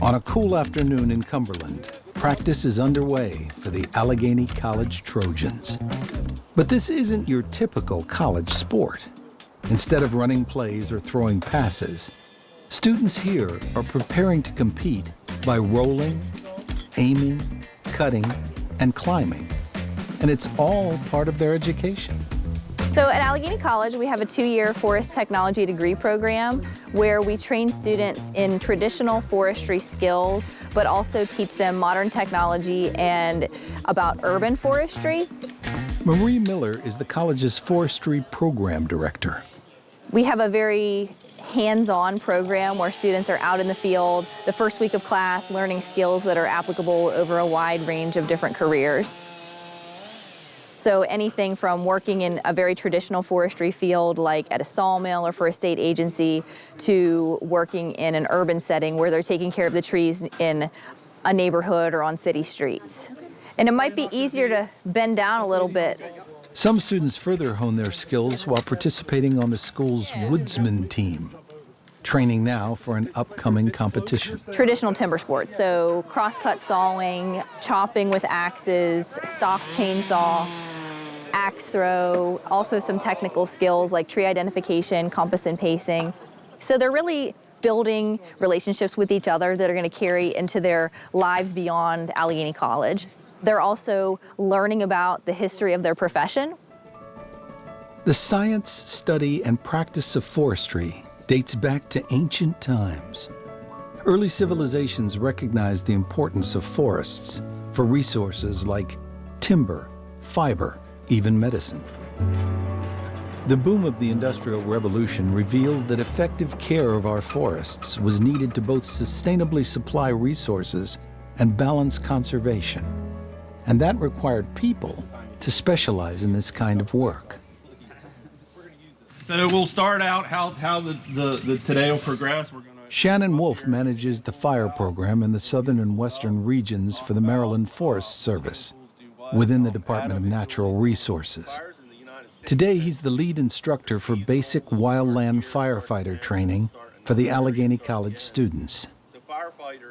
On a cool afternoon in Cumberland, practice is underway for the Allegany College Trojans. But this isn't your typical college sport. Instead of running plays or throwing passes, students here are preparing to compete by rolling, aiming, cutting, and climbing. And it's all part of their education. So at Allegany College, we have a 2-year forest technology degree program where we train students in traditional forestry skills, but also teach them modern technology and about urban forestry. Marie Miller is the college's forestry program director. We have a very hands-on program where students are out in the field the first week of class learning skills that are applicable over a wide range of different careers. So anything from working in a very traditional forestry field like at a sawmill or for a state agency to working in an urban setting where they're taking care of the trees in a neighborhood or on city streets. And it might be easier to bend down a little bit. Some students further hone their skills while participating on the school's woodsman team, training now for an upcoming competition. Traditional timber sports, so cross-cut sawing, chopping with axes, stock chainsaw, axe throw, also some technical skills like tree identification, compass and pacing. So they're really building relationships with each other that are going to carry into their lives beyond Allegany College. They're also learning about the history of their profession. The science, study, and practice of forestry dates back to ancient times. Early civilizations recognized the importance of forests for resources like timber, fiber, even medicine. The boom of the Industrial Revolution revealed that effective care of our forests was needed to both sustainably supply resources and balance conservation. And that required people to specialize in this kind of work. So we'll start out how the today will progress. Shannon Wolf manages the fire program in the southern and western regions for the Maryland Forest Service within the Department of Natural Resources. Today, he's the lead instructor for basic wildland firefighter training for the Allegany College students.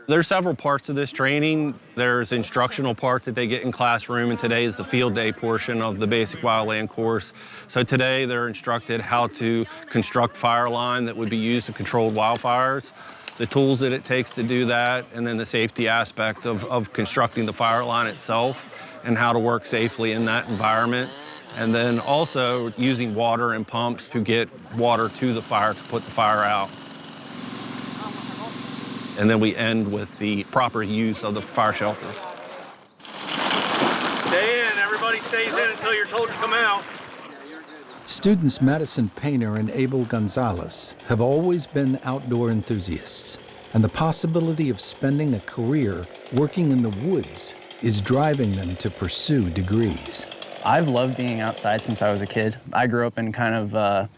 There's several parts of this training. There's instructional part that they get in classroom, and today is the field day portion of the basic wildland course. So today they're instructed how to construct fire line that would be used to control wildfires, the tools that it takes to do that, and then the safety aspect of constructing the fire line itself and how to work safely in that environment. And then also using water and pumps to get water to the fire to put the fire out. And then we end with the proper use of the fire shelters. Stay in, everybody stays in until you're told to come out. Students Madison Painter and Abel Gonzalez have always been outdoor enthusiasts, and the possibility of spending a career working in the woods is driving them to pursue degrees. I've loved being outside since I was a kid. I grew up in kind of,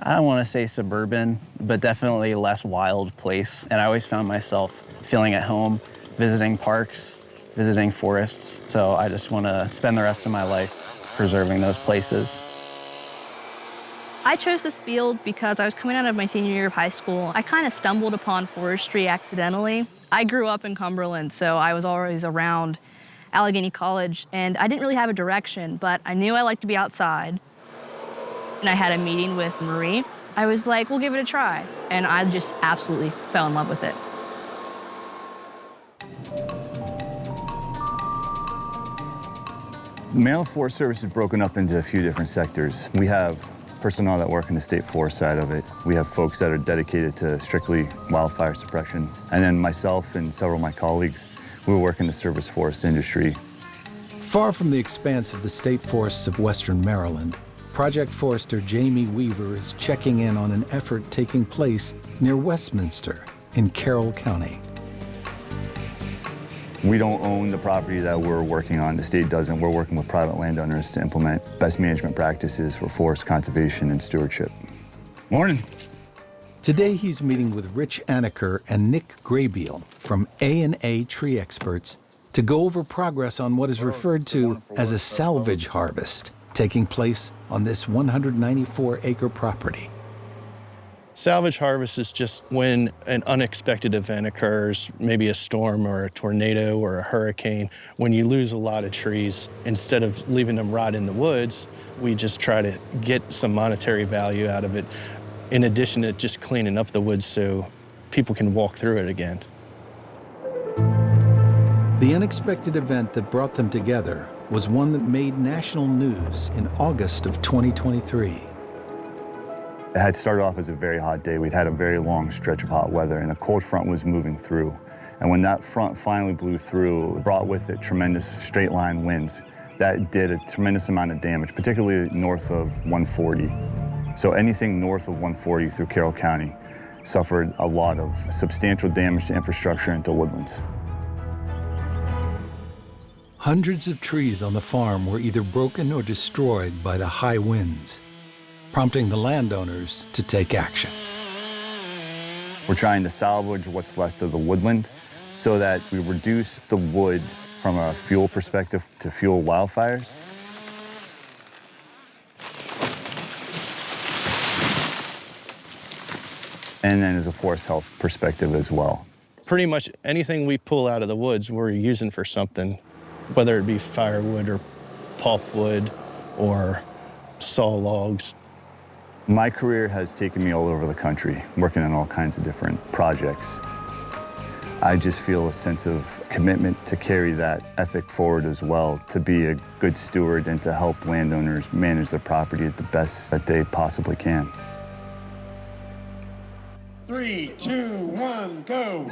I don't want to say suburban, but definitely less wild place. And I always found myself feeling at home, visiting parks, visiting forests. So I just want to spend the rest of my life preserving those places. I chose this field because I was coming out of my senior year of high school. I kind of stumbled upon forestry accidentally. I grew up in Cumberland, so I was always around Allegany College, and I didn't really have a direction, but I knew I liked to be outside. And I had a meeting with Marie. I was like, we'll give it a try. And I just absolutely fell in love with it. The Maryland Forest Service is broken up into a few different sectors. We have personnel that work in the state forest side of it. We have folks that are dedicated to strictly wildfire suppression. And then myself and several of my colleagues, we work in the service forest industry. Far from the expanse of the state forests of western Maryland, Project Forester Jamie Weaver is checking in on an effort taking place near Westminster in Carroll County. We don't own the property that we're working on. The state doesn't. We're working with private landowners to implement best management practices for forest conservation and stewardship. Morning. Today he's meeting with Rich Anaker and Nick Graybeal from A&A Tree Experts to go over progress on what is referred to as a salvage harvest taking place on this 194-acre property. Salvage harvest is just when an unexpected event occurs, maybe a storm or a tornado or a hurricane. When you lose a lot of trees, instead of leaving them rot in the woods, we just try to get some monetary value out of it, in addition to just cleaning up the woods so people can walk through it again. The unexpected event that brought them together was one that made national news in August of 2023. It had started off as a very hot day. We'd had a very long stretch of hot weather, and a cold front was moving through. And when that front finally blew through, it brought with it tremendous straight line winds that did a tremendous amount of damage, particularly north of 140. So anything north of 140 through Carroll County suffered a lot of substantial damage to infrastructure and to woodlands. Hundreds of trees on the farm were either broken or destroyed by the high winds, prompting the landowners to take action. We're trying to salvage what's left of the woodland so that we reduce the wood from a fuel perspective to fuel wildfires. And then as a forest health perspective as well. Pretty much anything we pull out of the woods, we're using for something, whether it be firewood or pulpwood or saw logs. My career has taken me all over the country, working on all kinds of different projects. I just feel a sense of commitment to carry that ethic forward as well, to be a good steward and to help landowners manage their property at the best that they possibly can. 3, 2, 1, go!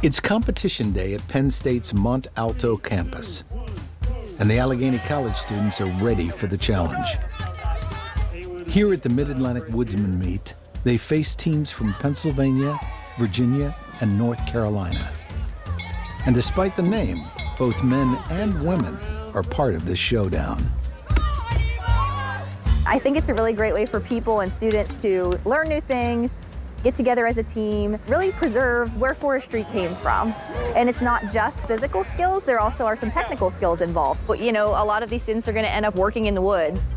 It's competition day at Penn State's Mont Alto campus, and the Allegany College students are ready for the challenge. Here at the Mid-Atlantic Woodsmen meet, they face teams from Pennsylvania, Virginia, and North Carolina. And despite the name, both men and women are part of this showdown. I think it's a really great way for people and students to learn new things, get together as a team, really preserve where forestry came from. And it's not just physical skills, there also are some technical skills involved. But you know, a lot of these students are going to end up working in the woods.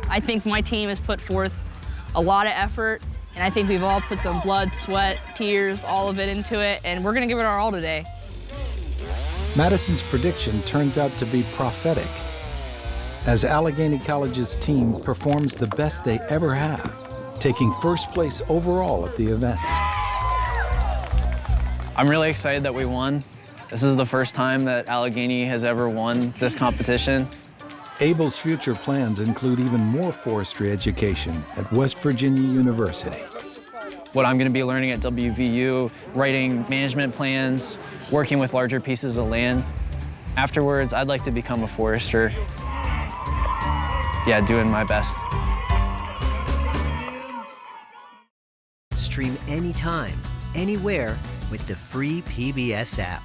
I think my team has put forth a lot of effort, and I think we've all put some blood, sweat, tears, all of it into it, and we're gonna give it our all today. Madison's prediction turns out to be prophetic, as Allegany College's team performs the best they ever have, taking first place overall at the event. I'm really excited that we won. This is the first time that Allegany has ever won this competition. Abel's future plans include even more forestry education at West Virginia University. What I'm going to be learning at WVU, writing management plans, working with larger pieces of land. Afterwards, I'd like to become a forester. Yeah, doing my best. Stream anytime, anywhere with the free PBS app.